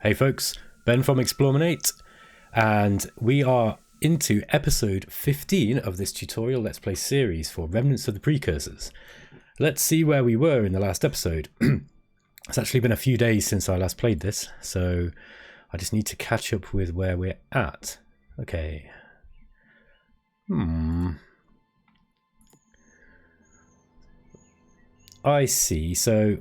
Hey folks, Ben from eXplorminate, and we are into episode 15 of this tutorial Let's Play series for Remnants of the Precursors. Let's see where we were in the last episode. It's actually been a few days since I last played this, so I just need to catch up with where we're at. Okay. I see, so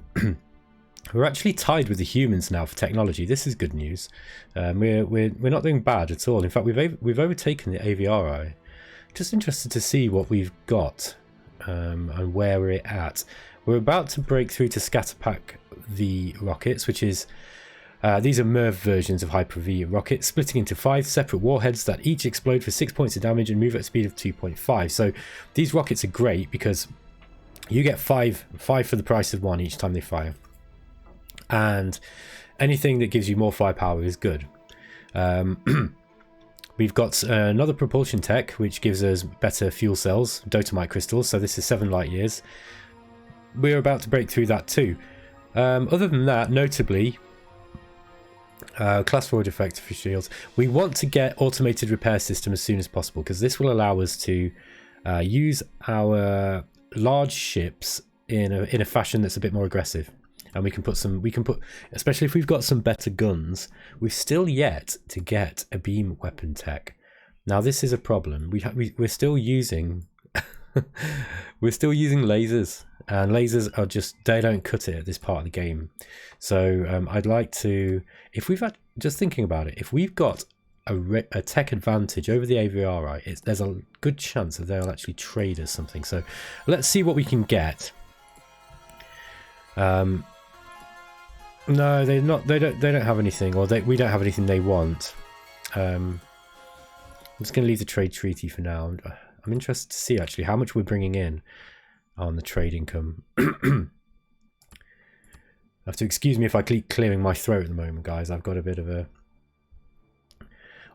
we're actually tied with the humans now for technology. This is good news. We're not doing bad at all. In fact, we've overtaken the Aviari. Just interested to see what we've got and where we're at. We're about to break through to scatterpack the rockets, which is these are MERV versions of Hyper-V rockets, splitting into 5 separate warheads that each explode for 6 points of damage and move at a speed of 2.5. So these rockets are great because you get five for the price of one each time they fire. And anything that gives you more firepower is good. We've got another propulsion tech which gives us better fuel cells, dotamite crystals, so this is 7 light years. We're about to break through that too. Other than that, notably, class 4 defector for shields. We want to get automated repair system as soon as possible because this will allow us to use our large ships in a fashion that's a bit more aggressive. And we can put, especially if we've got some better guns, we've still yet to get a beam weapon tech. Now this is a problem. We're still using, lasers, and lasers are they don't cut it at this part of the game. So I'd like to, just thinking about it, if we've got a tech advantage over the Aviari, there's a good chance that they'll actually trade us something. So let's see what we can get. No, they're not. They don't have anything, or we don't have anything they want. I'm just going to leave the trade treaty for now. I'm interested to see actually how much we're bringing in on the trade income. Have to excuse me if I keep clearing my throat at the moment, guys. I've got a bit of a.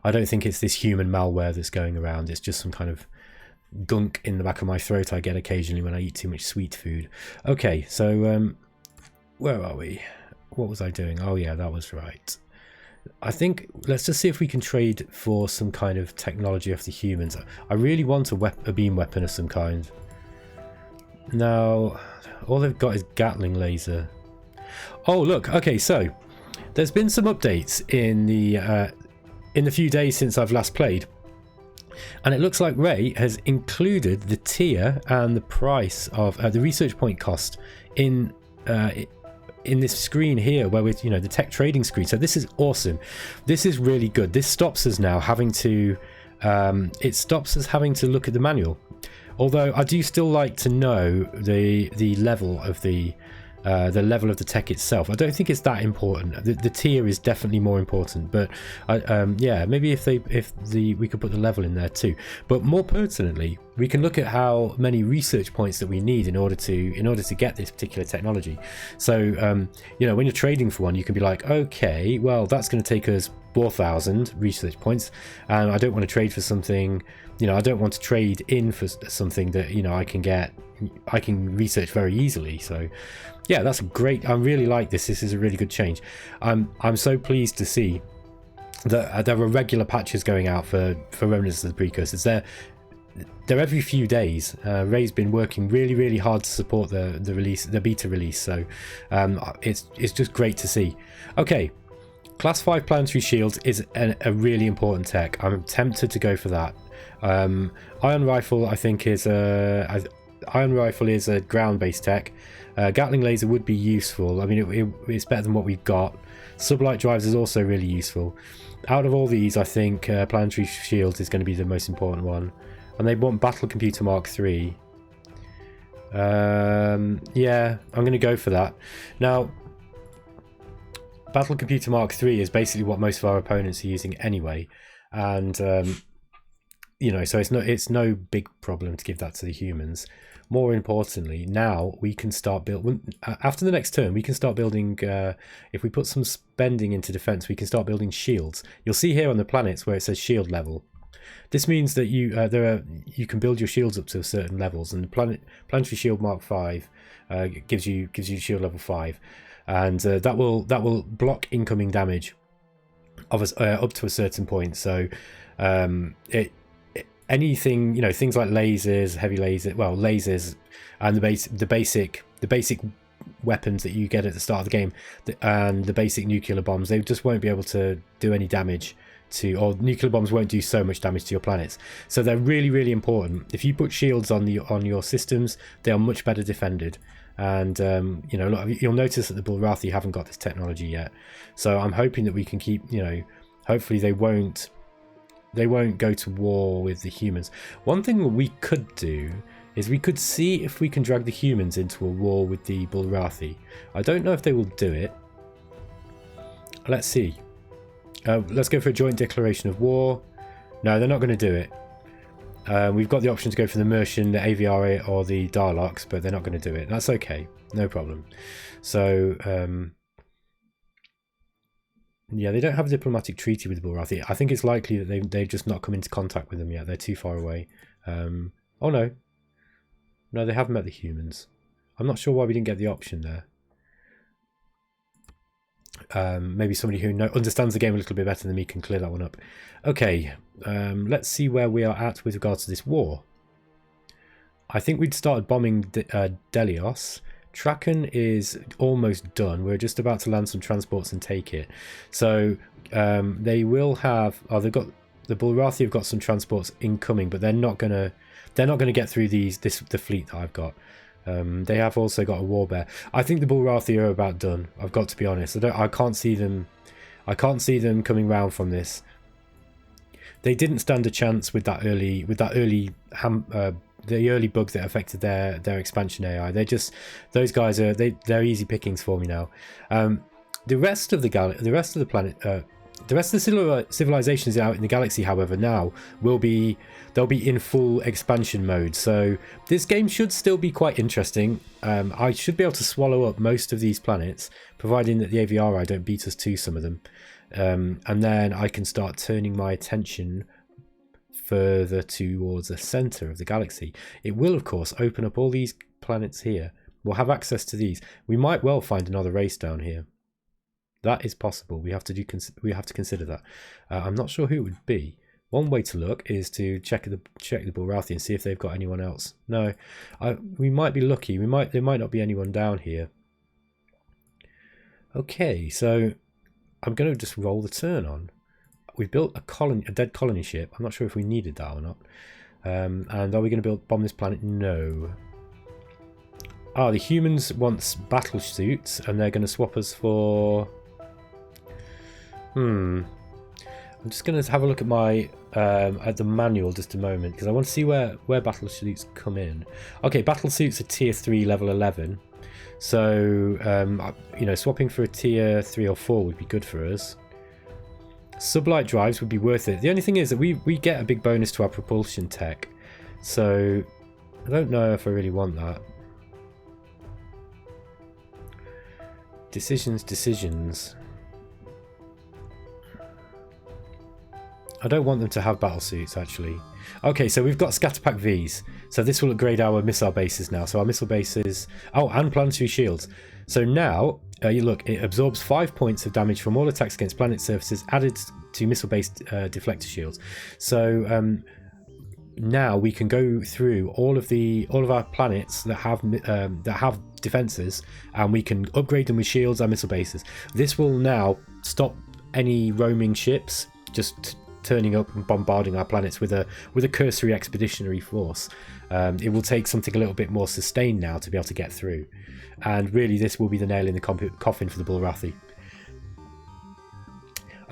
I don't think it's this human malware that's going around. It's just some kind of gunk in the back of my throat I get occasionally when I eat too much sweet food. Okay, so where are we? What was I doing? Oh yeah, that was right. I think let's just see if we can trade for some kind of technology off the humans. I really want a beam weapon of some kind. Now, all they've got is Gatling laser. Oh look, okay, so there's been some updates in the few days since I've last played, and it looks like Ray has included the tier and the price of the research point cost in this screen here, where we're, the tech trading screen. So this is awesome. This is really good. This stops us now having to look at the manual. Although I do still like to know the level of the tech itself. I don't think it's that important. The tier is definitely more important, but yeah, maybe if we could put the level in there too. But more pertinently, we can look at how many research points that we need in order to get this particular technology. So when you're trading for one, you can be like, okay, well that's going to take us 4,000 research points, and I don't want to trade for something. I don't want to trade in for something that I can research very easily. So yeah, that's great. I really like this. This is a really good change. I'm so pleased to see that there are regular patches going out for Remnants of the Precursors. They're every few days. Ray's been working really hard to support the beta release. So it's just great to see. Okay, class 5 planetary shields is a really important tech. I'm tempted to go for that. Ion rifle, I think, is a ground-based tech. Gatling laser would be useful. I mean, it's better than what we've got. Sublight drives is also really useful. Out of all these, I think planetary shields is going to be the most important one. And they want battle computer Mark III. Yeah, I'm going to go for that. Now, battle computer Mark III is basically what most of our opponents are using anyway, and so it's no big problem to give that to the humans. More importantly, now we can start after the next turn we can start building, if we put some spending into defense, we can start building shields. You'll see here on the planets where it says shield level. This means that you can build your shields up to certain levels, and the planetary shield Mark V gives you shield level 5, and that will block incoming damage up to a certain point. So anything, you know, things like lasers, heavy lasers, well, lasers, and the basic weapons that you get at the start of the game, and the basic nuclear bombs, they just won't be able to do any damage to, or nuclear bombs won't do so much damage to your planets. So they're really, really important. If you put shields on your systems, they are much better defended. And you know, look, you'll notice that the Bulrathi haven't got this technology yet. So I'm hoping that we can keep, you know, hopefully they won't go to war with the humans. One thing that we could do is we could see if we can drag the humans into a war with the Bulrathi. I don't know if they will do it. Let's see. Let's go for a joint declaration of war. No, they're not going to do it. We've got the option to go for the Mercian, the Aviari, or the Darloks, but they're not going to do it. That's okay. No problem. So, yeah, they don't have a diplomatic treaty with the Bulrathi. I think it's likely that they've just not come into contact with them yet. They're too far away. Oh, no. No, they haven't met the humans. I'm not sure why we didn't get the option there. Maybe somebody who understands the game a little bit better than me can clear that one up. Okay, let's see where we are at with regards to this war. I think we'd started bombing Delios. Traken is almost done. We're just about to land some transports and take it. So they will have. Oh, they've got the Bulrathi have got some transports incoming, but they're not gonna get through the fleet that I've got. They have also got a warbear. I think the Bulrathi are about done. I've got to be honest. I can't see them. I can't see them coming round from this. They didn't stand a chance with the early bug that affected their expansion AI. Those guys are they're easy pickings for me now. The rest of the planet. The rest of the civilizations out in the galaxy, however, now they'll be in full expansion mode. So this game should still be quite interesting. I should be able to swallow up most of these planets, providing that the Aviari don't beat us to some of them. And then I can start turning my attention further towards the center of the galaxy. It will, of course, open up all these planets here. We'll have access to these. We might well find another race down here. That is possible. We have to consider that. I'm not sure who it would be. One way to look is to check the Bulrathi and see if they've got anyone else. No, we might be lucky. There might not be anyone down here. Okay, so I'm going to just roll the turn on. We've built a dead colony ship. I'm not sure if we needed that or not. And are we going to bomb this planet? No. The humans want battle suits, and they're going to swap us for. I'm just going to have a look at my at the manual just a moment, because I want to see where battle suits come in. Okay, battle suits are tier 3 level 11, so you know, swapping for a tier 3 or 4 would be good for us. Sublight drives would be worth it. The only thing is that we get a big bonus to our propulsion tech, so I don't know if I really want that. Decisions. I don't want them to have battle suits, actually. Okay, so we've got Scatterpack Vs. So this will upgrade our missile bases now. So our missile bases... Oh, and planetary shields. So now, you look, it absorbs 5 points of damage from all attacks against planet surfaces added to missile-based deflector shields. So now we can go through all of our planets that have defenses, and we can upgrade them with shields and missile bases. This will now stop any roaming ships just turning up and bombarding our planets with a cursory expeditionary force. It will take something a little bit more sustained now to be able to get through, and really this will be the nail in the coffin for the Bulrathi.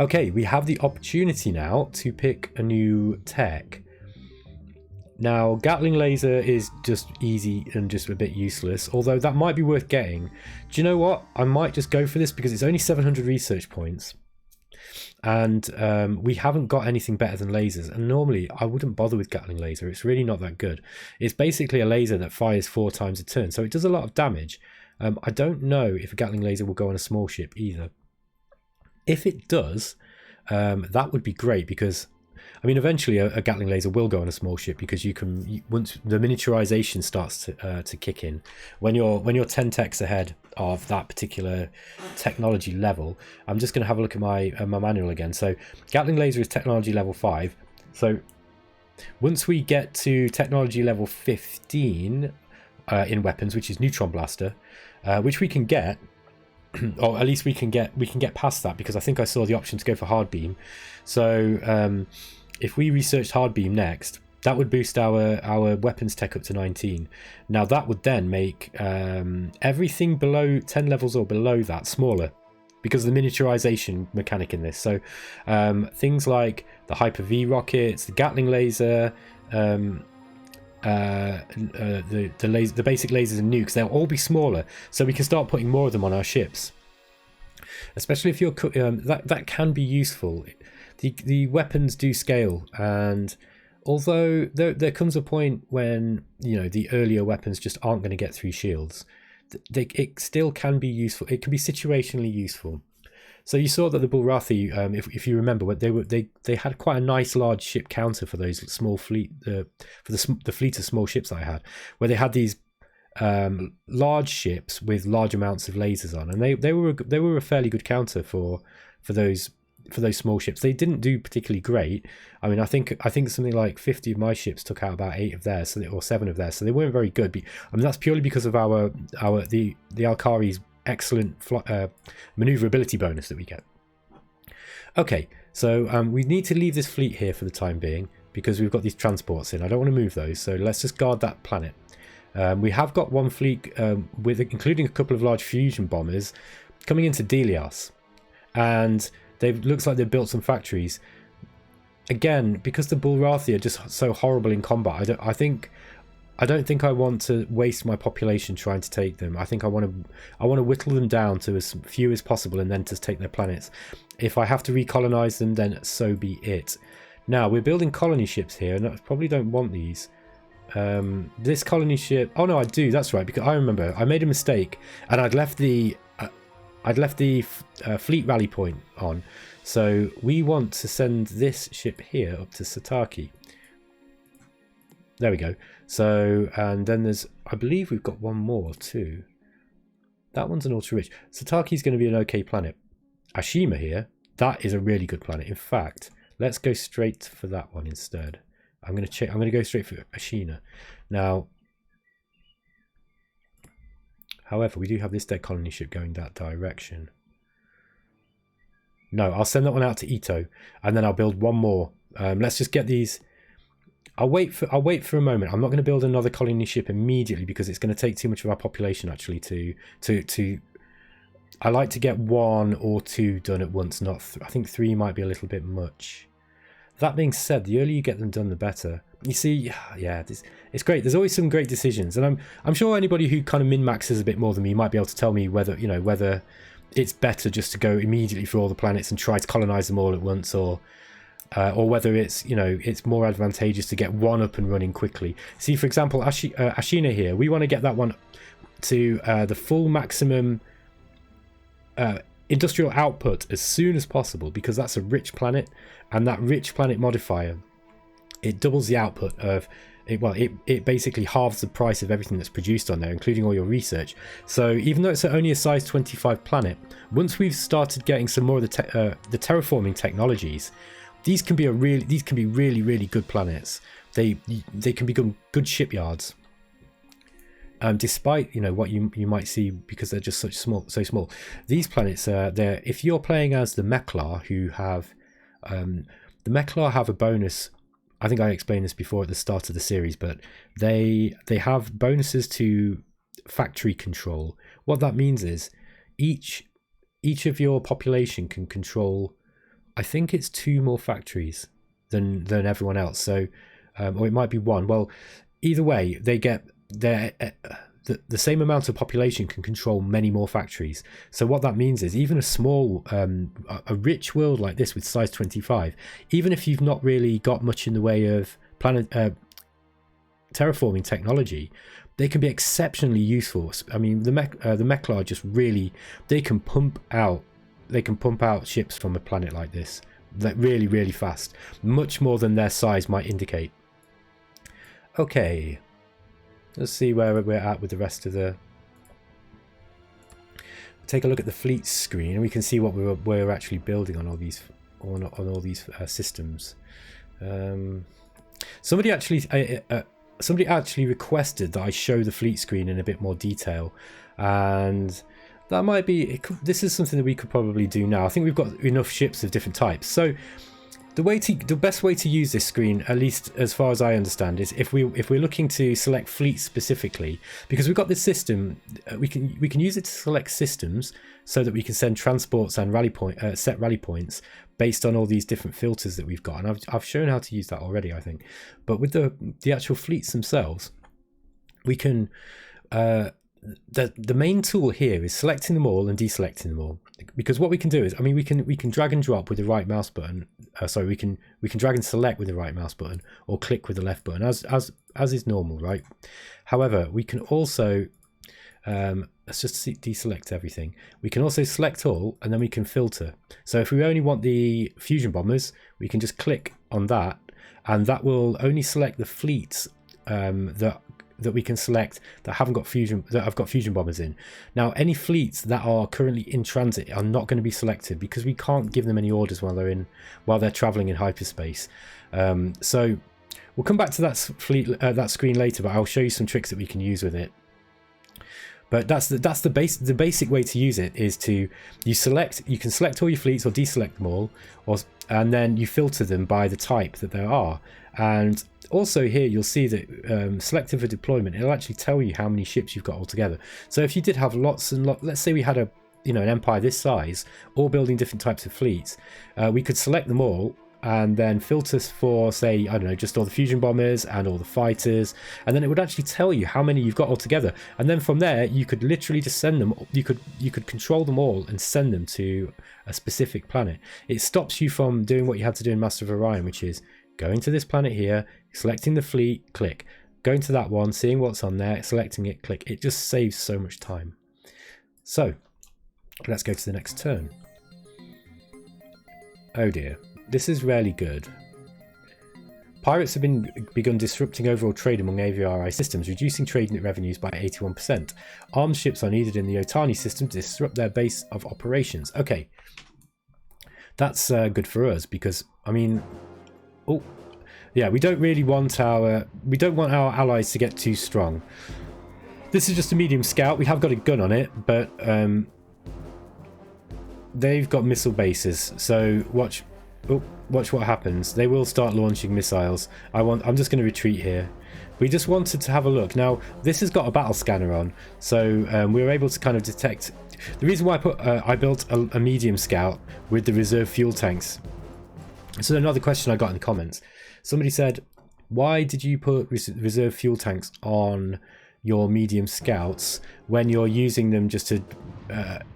Okay, we have the opportunity now to pick a new tech. Now, Gatling laser is just easy and just a bit useless, although that might be worth getting. Do you know what? I might just go for this because it's only 700 research points. And we haven't got anything better than lasers. And normally, I wouldn't bother with Gatling laser. It's really not that good. It's basically a laser that fires 4 times a turn, so it does a lot of damage. I don't know if a Gatling laser will go on a small ship either. If it does, that would be great because... I mean, eventually a Gatling laser will go on a small ship because once the miniaturization starts to kick in. When you're 10 techs ahead of that particular technology level. I'm just going to have a look at my manual again. So Gatling laser is technology level 5. So once we get to technology level 15 in weapons, which is neutron blaster, which we can get, or at least we can get past that, because I think I saw the option to go for hard beam. So if we researched hard beam next, that would boost our weapons tech up to 19. Now that would then make everything below 10 levels or below that smaller, because of the miniaturization mechanic in this. So things like the Hyper-V rockets, the Gatling laser, the basic lasers and nukes, they'll all be smaller, so we can start putting more of them on our ships. Especially if you're that can be useful. The weapons do scale, and although there comes a point when, you know, the earlier weapons just aren't going to get through shields, it still can be useful. It can be situationally useful. So you saw that the Bulrathi, if you remember, they had quite a nice large ship counter for those small fleet, for the fleet of small ships that I had, where they had these large ships with large amounts of lasers on, and they were a fairly good counter for those small ships. They didn't do particularly great. I mean, I think something like 50 of my ships took out about 8 of theirs, or 7 of theirs, so they weren't very good. I mean, that's purely because of the Alkari's excellent maneuverability bonus that we get. Okay, so we need to leave this fleet here for the time being, because we've got these transports in. I don't want to move those, so let's just guard that planet. We have got one fleet including a couple of large fusion bombers coming into Delias, and looks like they've built some factories. Again, because the Bulrathi are just so horrible in combat, I don't think I want to waste my population trying to take them. I think I want to whittle them down to as few as possible, and then just take their planets. If I have to recolonize them, then so be it. Now we're building colony ships here, and I probably don't want these. This colony ship, oh no, I do, that's right, because I remember I made a mistake and I'd left the fleet rally point on. So we want to send this ship here up to Sataki. There we go. So, and then there's, I believe we've got one more too. That one's an ultra rich. Sataki's going to be an okay planet. Ashima here, that is a really good planet. In fact, let's go straight for that one instead. I'm going to go straight for Ashina. Now, however, we do have this dead colony ship going that direction. No, I'll send that one out to Ito, and then I'll build one more. Let's just get these. I'll wait for a moment. I'm not going to build another colony ship immediately, because it's going to take too much of our population actually to I like to get 1 or 2 done at once, not I think 3 might be a little bit much. That being said, the earlier you get them done, the better. You see, yeah, it's great. There's always some great decisions, and I'm sure anybody who kind of min-maxes a bit more than me might be able to tell me whether it's better just to go immediately for all the planets and try to colonize them all at once, or whether it's more advantageous to get one up and running quickly. See, for example, Ashina here, we want to get that one to the full maximum industrial output as soon as possible, because that's a rich planet, and that rich planet modifier, it doubles the output of it. Well, it basically halves the price of everything that's produced on there, including all your research. So even though it's only a size 25 planet, once we've started getting some more of the terraforming technologies, these can be really, really good planets. They can become good shipyards. Despite what you might see, because they're just so small. These planets, they're, if you're playing as the Meklar, who have the Meklar have a bonus. I think I explained this before at the start of the series, but they have bonuses to factory control. What that means is each of your population can control, I think it's 2 more factories than everyone else. So, or it might be 1. Well, either way, they get the same amount of population can control many more factories. So what that means is, even a small, a rich world like this with size 25, even if you've not really got much in the way of terraforming technology, they can be exceptionally useful. I mean, the Meklar just really, they can pump out ships from a planet like this, like really, really fast, much more than their size might indicate. Okay. Let's see where we're at with the rest of the take a look at the fleet screen, and we can see what we're actually building on all these systems. Somebody actually requested that I show the fleet screen in a bit more detail, and that might be this is something that we could probably do now. I think we've got enough ships of different types. So the best way to use this screen, at least as far as I understand, is if we're looking to select fleets specifically, because we've got this system, we can use it to select systems so that we can send transports and set rally points based on all these different filters that we've got, and I've shown how to use that already, I think. But with the actual fleets themselves, we can the main tool here is selecting them all and deselecting them all, because what we can do is, I mean, we can drag and drop with the right mouse button. Sorry, we can drag and select with the right mouse button, or click with the left button, as is normal, right? However, we can also let's just deselect everything. We can also select all, and then we can filter. So if we only want the fusion bombers, we can just click on that, and that will only select the fleets that we can select that have got fusion bombers in. Now, any fleets that are currently in transit are not going to be selected, because we can't give them any orders while they're traveling in hyperspace. So we'll come back to that screen later, but I'll show you some tricks that we can use with it. But that's the basic way to use it, is you can select all your fleets or deselect them all, and then you filter them by the type that there are. And also here you'll see that selected for deployment, it'll actually tell you how many ships you've got altogether. So if you did have lots and lots, let's say we had an empire this size, all building different types of fleets, we could select them all and then filter for, say, I don't know, just all the fusion bombers and all the fighters, and then it would actually tell you how many you've got altogether. And then from there you could literally just send them, you could control them all and send them to a specific planet. It stops you from doing what you had to do in Master of Orion, which is going to this planet here, selecting the fleet, click, going to that one, seeing what's on there, selecting it, click. It just saves so much time. So let's go to the next turn. Oh dear, this is really good. Pirates have begun disrupting overall trade among Aviari systems, reducing trade revenues by 81%. Armed ships are needed in the Otani system to disrupt their base of operations. Okay, that's good for us, because, I mean, oh yeah, we don't want our allies to get too strong. This is just a medium scout. We have got a gun on it, but they've got missile bases, so watch what happens. They will start launching missiles. I'm just going to retreat here. We just wanted to have a look. Now, this has got a battle scanner on, so we were able to kind of detect. The reason why I built a medium scout with the reserve fuel tanks. So another question I got in the comments. Somebody said, why did you put reserve fuel tanks on your medium scouts when you're using them just to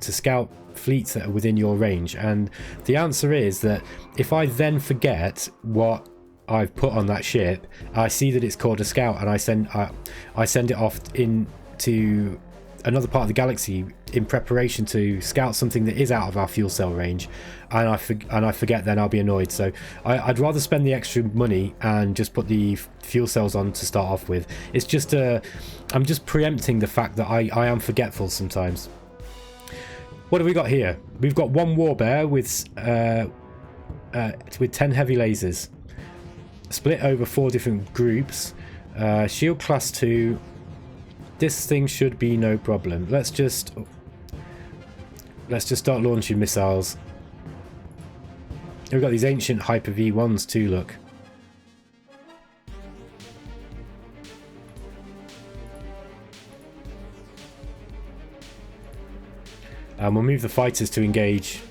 scout fleets that are within your range? And the answer is that if I then forget what I've put on that ship, I see that it's called a scout, and I send it off into another part of the galaxy in preparation to scout something that is out of our fuel cell range, and I forget, then I'll be annoyed. So I'd rather spend the extra money and just put the fuel cells on to start off with. It's just I'm just preempting the fact that I am forgetful sometimes. What have we got here? We've got one warbear with 10 heavy lasers split over 4 different groups. Shield class 2. This thing should be no problem. Let's just start launching missiles. We've got these ancient Hyper V1s too, look. And we'll move the fighters to engage.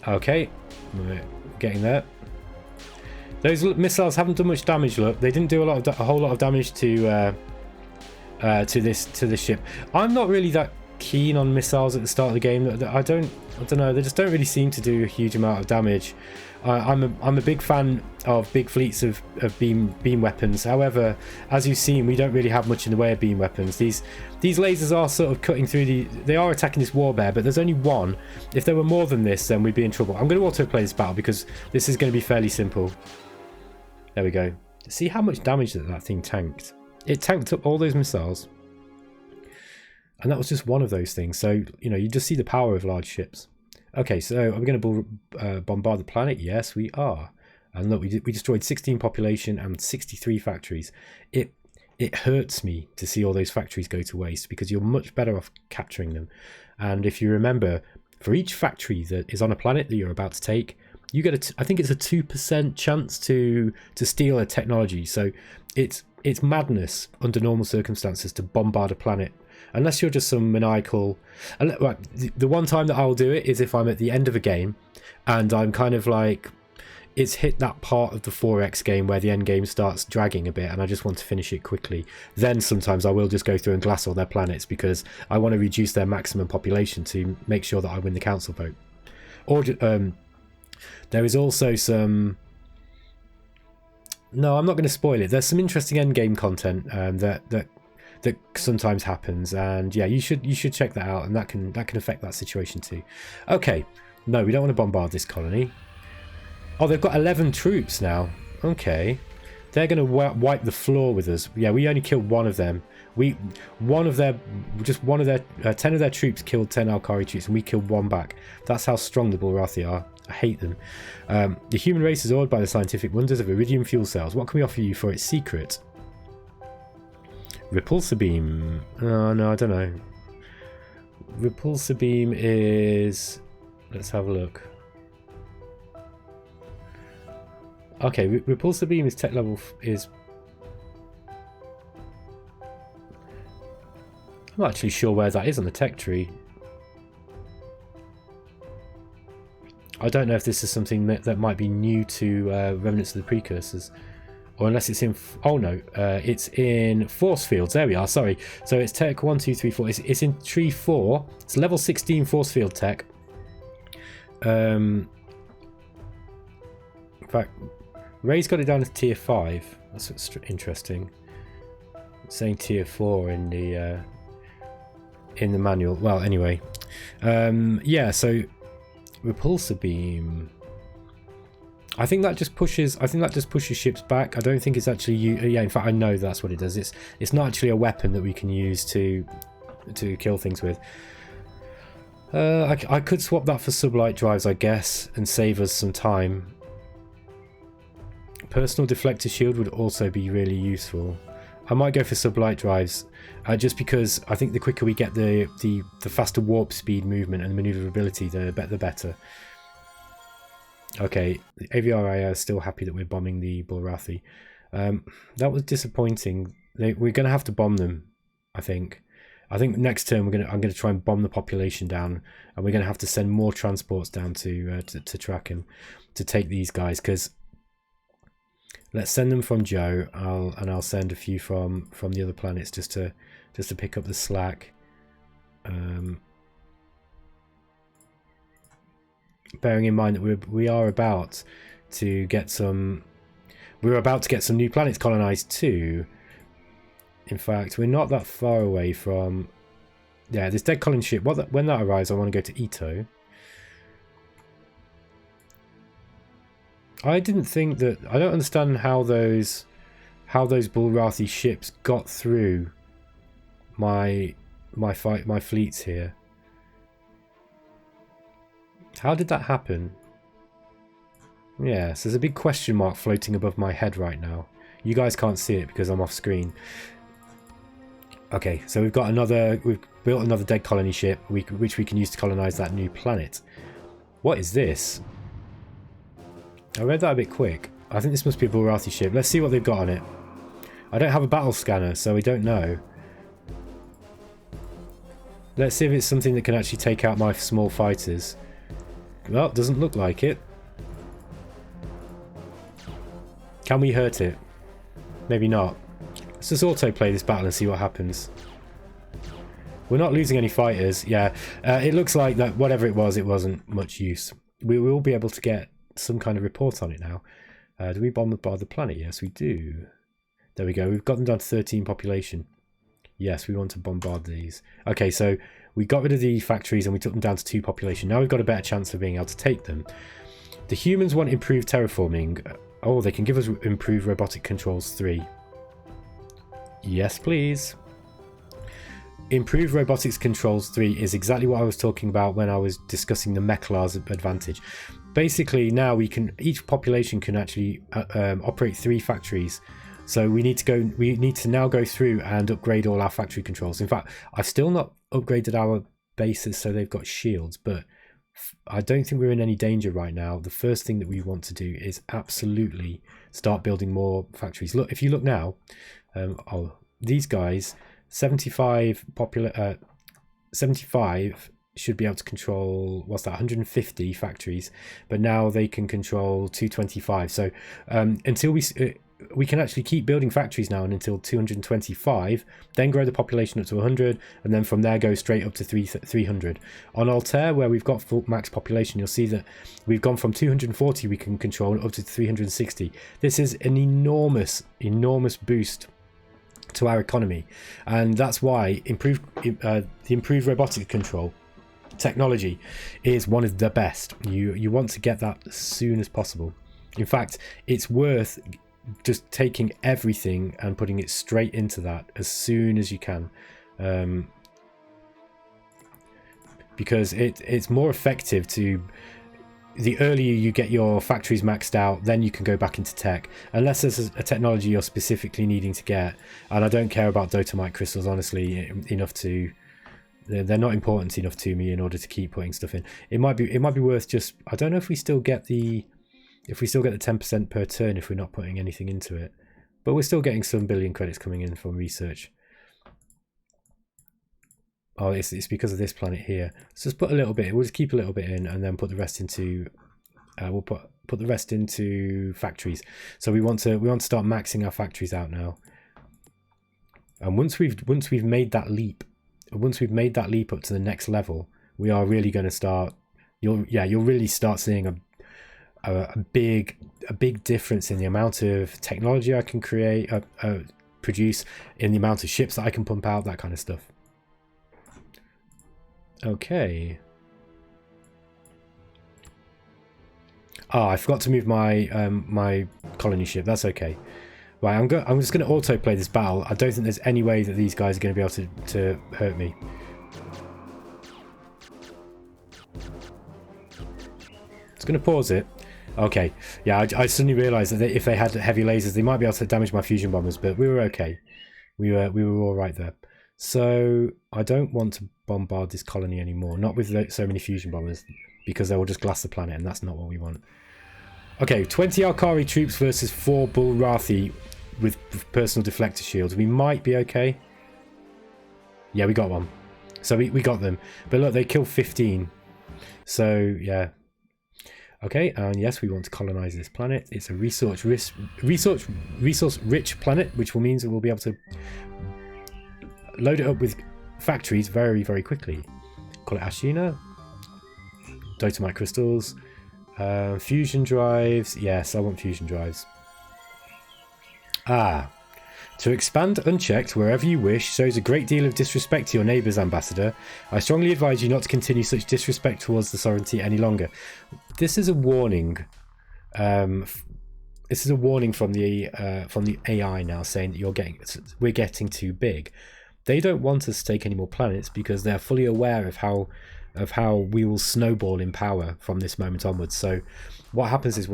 Okay, we're getting there. Those missiles haven't done much damage. Look, they didn't do a whole lot of damage to this ship. I'm not really that keen on missiles at the start of the game. I don't know. They just don't really seem to do a huge amount of damage. I'm a big fan of big fleets of beam weapons. However, as you've seen, we don't really have much in the way of beam weapons. These lasers are sort of cutting through they are attacking this warbear, but there's only one. If there were more than this, then we'd be in trouble. I'm going to autoplay this battle because this is going to be fairly simple. There we go. See how much damage that thing tanked. It tanked up all those missiles. And that was just one of those things. So, you know, you just see the power of large ships. Okay, so are we going to bombard the planet? Yes, we are. And look, we destroyed 16 population and 63 factories. It hurts me to see all those factories go to waste because you're much better off capturing them. And if you remember, for each factory that is on a planet that you're about to take, you get I think it's a 2% chance to steal a technology. So it's madness under normal circumstances to bombard a planet, unless you're just some maniacal. The one time that I'll do it is if I'm at the end of a game and I'm kind of like, it's hit that part of the 4X game where the end game starts dragging a bit and I just want to finish it quickly. Then sometimes I will just go through and glass all their planets because I want to reduce their maximum population to make sure that I win the council vote. Or there is also some... No, I'm not going to spoil it. There's some interesting end game content that sometimes happens, and yeah, you should check that out, and that can affect that situation too. Okay, no, we don't want to bombard this colony. Oh, they've got 11 troops now. Okay, they're going to wipe the floor with us. Yeah, we only killed one of them. 10 of their troops killed 10 Alkari troops, and we killed one back. That's how strong the Bulrathi are. I hate them. The human race is awed by the scientific wonders of iridium fuel cells. What can we offer you for its secret? Repulsor beam. Oh, no, I don't know. Repulsor beam is... Let's have a look. Okay, repulsor beam is tech level is... I'm not actually sure where that is on the tech tree. I don't know if this is something that might be new to Remnants of the Precursors. Or unless it's in... Oh no, it's in force fields. There we are, sorry. So it's tech 1, 2, 3, 4. It's in tree 4. It's level 16 force field tech. In fact, Ray's got it down as tier 5. That's interesting. It's saying tier 4 in the manual. Well, anyway. Yeah, so... Repulsor beam. I think that just pushes ships back. I don't think it's actually yeah, in fact I know that's what it does. It's not actually a weapon that we can use to kill things with. I could swap that for sublight drives, I guess, and save us some time. Personal deflector shield would also be really useful. I might go for sublight drives, just because I think the quicker we get the faster warp speed movement and maneuverability, the better. Okay, the Aviari are still happy that we're bombing the Bulrathi. That was disappointing. We're going to have to bomb them, I think. I think next turn I'm going to try and bomb the population down, and we're going to have to send more transports down to track him, to take these guys, because let's send them from Joe. I'll send a few from the other planets just to pick up the slack. Bearing in mind that we're about to get some new planets colonized too. In fact, we're not that far away from... Yeah, this dead colony ship. When that arrives, I want to go to Ito. I didn't think that... I don't understand how those Bulrathi ships got through my fleets here. How did that happen? Yes, there's a big question mark floating above my head right now. You guys can't see it because I'm off screen. Okay, so we've built another dead colony ship which we can use to colonize that new planet. What is this? I read that a bit quick. I think this must be a Bulrathi ship. Let's see what they've got on it. I don't have a battle scanner, so we don't know. Let's see if it's something that can actually take out my small fighters. Well, it doesn't look like it. Can we hurt it? Maybe not. Let's just autoplay this battle and see what happens. We're not losing any fighters. Yeah, it looks like that whatever it wasn't much use. We will be able to get some kind of report on it now. Do we bombard the planet? Yes, we do. There we go. We've got them down to 13 population. Yes, we want to bombard these. Okay, so we got rid of the factories and we took them down to 2 population. Now we've got a better chance of being able to take them. The humans want improved terraforming. Oh, they can give us improved robotic controls 3. Yes, please. Improved robotics controls 3 is exactly what I was talking about when I was discussing the Meklar's advantage. Basically, now each population can actually operate 3 factories. So we need to now go through and upgrade all our factory controls. In fact, I've still not upgraded our bases so they've got shields, but I don't think we're in any danger right now. The first thing that we want to do is absolutely start building more factories. Look, if you look now, these guys, 75 should be able to control, what's that, 150 factories, but now they can control 225. So until we can actually keep building factories now and until 225, then grow the population up to 100, and then from there go straight up to 300. On Altair, where we've got full max population, you'll see that we've gone from 240 we can control up to 360. This is an enormous boost to our economy, and that's why the improved robotic control technology is one of the best. You want to get that as soon as possible. In fact, it's worth just taking everything and putting it straight into that as soon as you can, because it's more effective to. The earlier you get your factories maxed out, then you can go back into tech, unless there's a technology you're specifically needing to get. And I don't care about Dotomite crystals, honestly, enough to. They're not important enough to me in order to keep putting stuff in. It might be worth just. I don't know if we still get the 10% per turn if we're not putting anything into it, but we're still getting some billion credits coming in from research. Oh, it's because of this planet here. Let's just put a little bit. We'll just keep a little bit in, and then put the rest into. We'll put the rest into factories. So we want to start maxing our factories out now. And once we've made that leap, up to the next level, we are really going to start. You'll really start seeing a big difference in the amount of technology I can produce, in the amount of ships that I can pump out, that kind of stuff. Okay. I forgot to move my my colony ship. That's okay. Right, I'm just going to autoplay this battle. I don't think there's any way that these guys are going to be able to hurt me. It's going to pause it. Okay. Yeah, I suddenly realised that if they had heavy lasers, they might be able to damage my fusion bombers, but we were okay. We were all right there. So I don't want to bombard this colony anymore, not with so many fusion bombers, because they will just glass the planet, and that's not what we want. Okay, 20 Alkari troops versus 4 Bulrathi with personal deflector shields. We might be okay. Yeah, we got one. So we got them. But look, they killed 15. So, yeah. Okay, and yes, we want to colonize this planet. It's a resource-rich planet, which will mean that we'll be able to load it up with factories very, very quickly. Call it Ashina. Dotomite crystals. Fusion drives. Yes, I want fusion drives. To expand unchecked wherever you wish shows a great deal of disrespect to your neighbours, Ambassador. I strongly advise you not to continue such disrespect towards the sovereignty any longer. This is a warning. This is a warning from the AI now, saying that we're getting too big. They don't want us to take any more planets because they're fully aware of how we will snowball in power from this moment onwards. So what happens is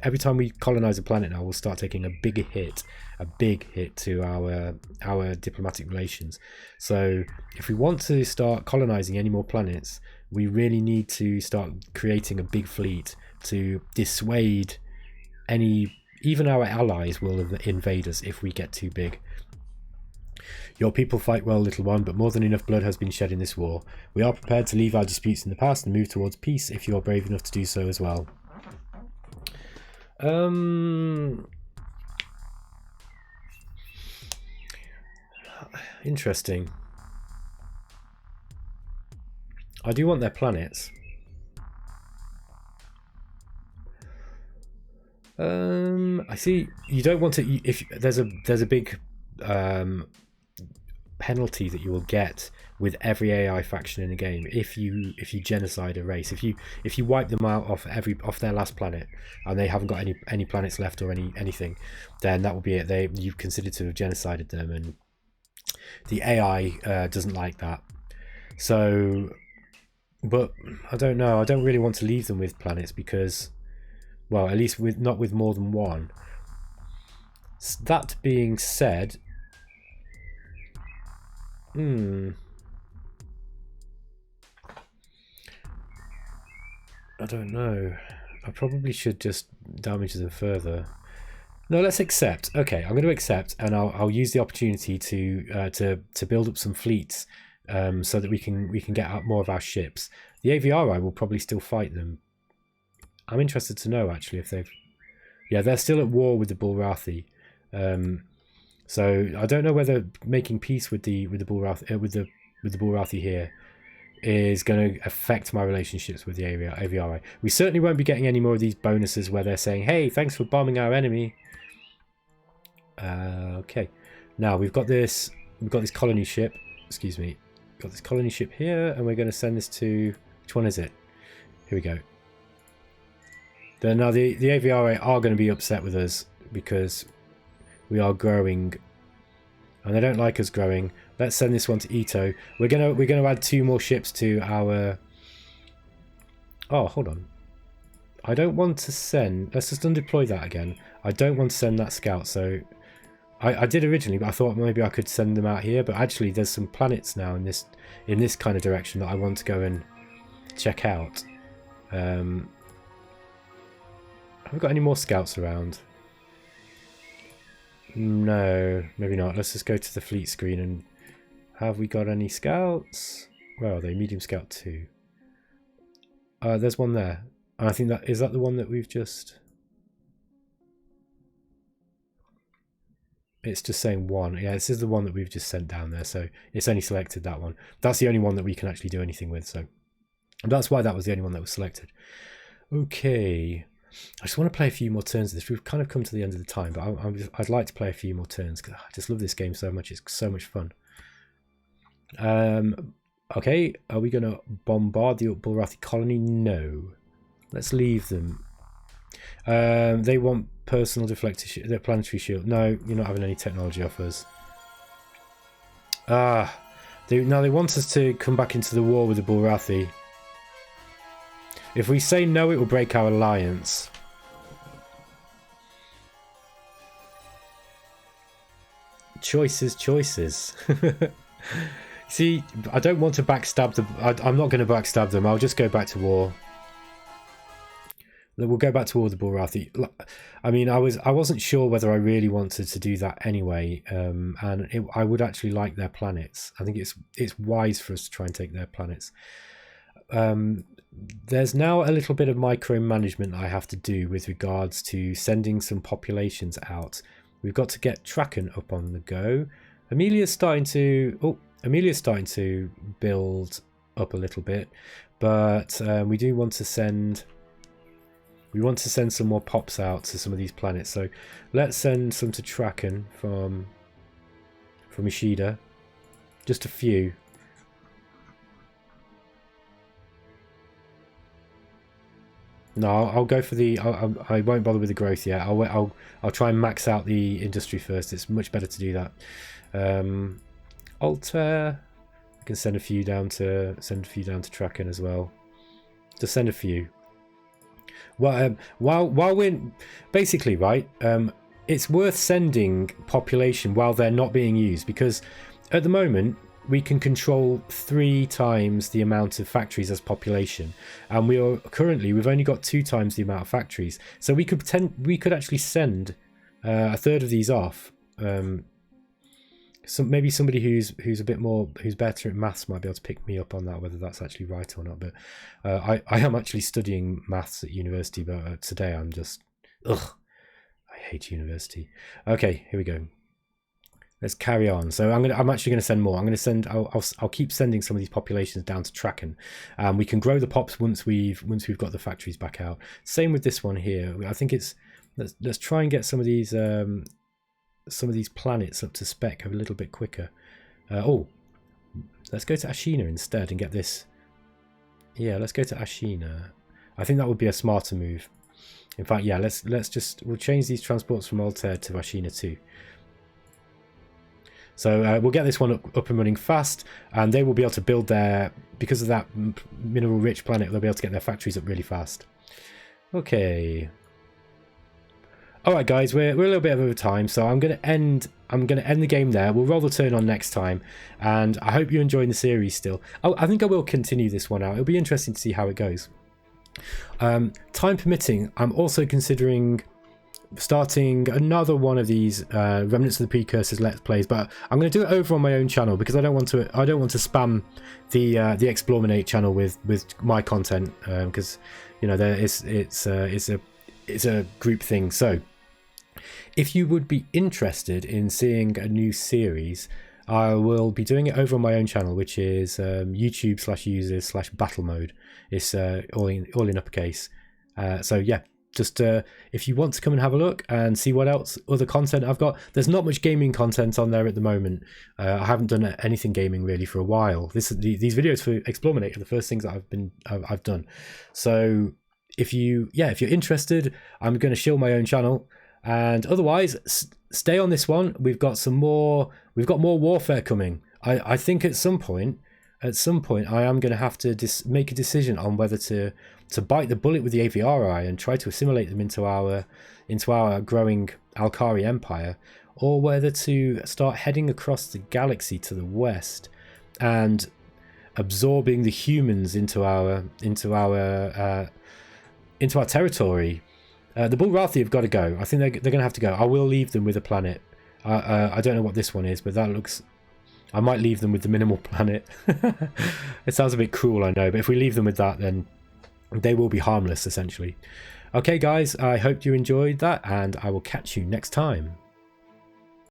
every time we colonize a planet now, we'll start taking a big hit to our diplomatic relations. So if we want to start colonizing any more planets, we really need to start creating a big fleet to dissuade even our allies will invade us if we get too big. Your people fight well, little one, but more than enough blood has been shed in this war. We are prepared to leave our disputes in the past and move towards peace if you are brave enough to do so as well. Interesting. I do want their planets. I see. You don't want to. If there's a big penalty that you will get with every AI faction in the game if you genocide a race. If you wipe them out off their last planet and they haven't got any planets left or anything, then that will be it. You've considered to have genocided them, and the AI doesn't like that. So, but I don't know. I don't really want to leave them with planets because, well, at least not with more than one. That being said, I don't know. I probably should just damage them further. No, let's accept. Okay, I'm going to accept, and I'll use the opportunity to build up some fleets, so that we can get out more of our ships. The Aviari will probably still fight them. I'm interested to know actually if they've. Yeah, they're still at war with the Bulrathi. So I don't know whether making peace with the Bulrathi here is going to affect my relationships with the Aviari. We certainly won't be getting any more of these bonuses where they're saying, "Hey, thanks for bombing our enemy." Okay, now we've got this colony ship. Excuse me, got this colony ship here, and we're going to send this to, which one is it? Here we go. Then now the Aviari are going to be upset with us because we are growing, and they don't like us growing. Let's send this one to Ito. We're gonna add 2 more ships to our. Oh, hold on. I don't want to send. Let's just undeploy that again. I don't want to send that scout. So I did originally, but I thought maybe I could send them out here. But actually, there's some planets now in this kind of direction that I want to go and check out. Have we got any more scouts around? No, maybe not. Let's just go to the fleet screen and have we got any scouts? Where are they? Medium scout 2. There's one there. And I think is that the one that we've just. It's just saying 1. Yeah, this is the one that we've just sent down there. So it's only selected that one. That's the only one that we can actually do anything with. So that's why that was the only one that was selected. Okay. I just want to play a few more turns of this. We've kind of come to the end of the time, but I'd like to play a few more turns because I just love this game so much. It's so much fun. Okay, are we going to bombard the Bulrathi colony? No. Let's leave them. They want personal deflector, their planetary shield. No, you're not having any technology offers. Now they want us to come back into the war with the Bulrathi. If we say no, it will break our alliance. Choices. See, I don't want to backstab them. I'm not going to backstab them. I'll just go back to war. We'll go back to war with the Bulrathi. I mean, I wasn't sure whether I really wanted to do that anyway. I would actually like their planets. I think it's wise for us to try and take their planets. There's now a little bit of micromanagement I have to do with regards to sending some populations out. We've got to get Traken up on the go. Amelia's starting to build up a little bit, but we do want to send. We want to send some more pops out to some of these planets. So let's send some to Traken from Ishida. Just a few. No, I'll go for the. I won't bother with the growth yet. I'll try and max out the industry first. It's much better to do that. Altair. I can send a few down to Traken as well. Just send a few. Well, while we're basically right, it's worth sending population while they're not being used, because at the moment we can control 3 times the amount of factories as population, and we've only got 2 times the amount of factories. So we could actually send a third of these off. Maybe somebody who's better at maths might be able to pick me up on that, whether that's actually right or not. But I am actually studying maths at university, but today I'm just I hate university. Okay, here we go. Let's carry on. So I'm actually going to send more. I'll keep sending some of these populations down to Traken. We can grow the pops once we've got the factories back out. Same with this one here. I think let's try and get some of these planets up to spec a little bit quicker. Oh, let's go to Ashina instead and get this. Yeah, let's go to Ashina. I think that would be a smarter move. In fact, yeah, we'll change these transports from Altair to Ashina too. So we'll get this one up and running fast, and they will be able to build their, because of that mineral rich planet, they'll be able to get their factories up really fast. Okay. Alright guys, we're a little bit over time, so I'm gonna end the game there. We'll roll the turn on next time, and I hope you're enjoying the series still. I think I will continue this one out. It'll be interesting to see how it goes. Time permitting, I'm also considering starting another one of these Remnants of the Precursors Let's Plays, but I'm going to do it over on my own channel because I don't want to spam the eXplorminate channel with my content, because you know it's a group thing. So if you would be interested in seeing a new series, I will be doing it over on my own channel, which is YouTube/users/battle mode. It's all in uppercase. So yeah, just if you want to come and have a look and see what else other content I've got. There's not much gaming content on there at the moment. I haven't done anything gaming really for a while. These videos for eXplorminate are the first things that I've done. So if you're interested, I'm going to shield my own channel, and otherwise stay on this one. We've got more warfare coming. I think at some point I am going to have to make a decision on whether to bite the bullet with the Aviari and try to assimilate them into our growing Alkari empire, or whether to start heading across the galaxy to the west and absorbing the humans into our territory. The Bulrathi have got to go. I think they're going to have to go. I will leave them with a planet. I don't know what this one is, but that looks... I might leave them with the minimal planet. It sounds a bit cruel, I know, but if we leave them with that, then they will be harmless, essentially. Okay, guys, I hope you enjoyed that, and I will catch you next time.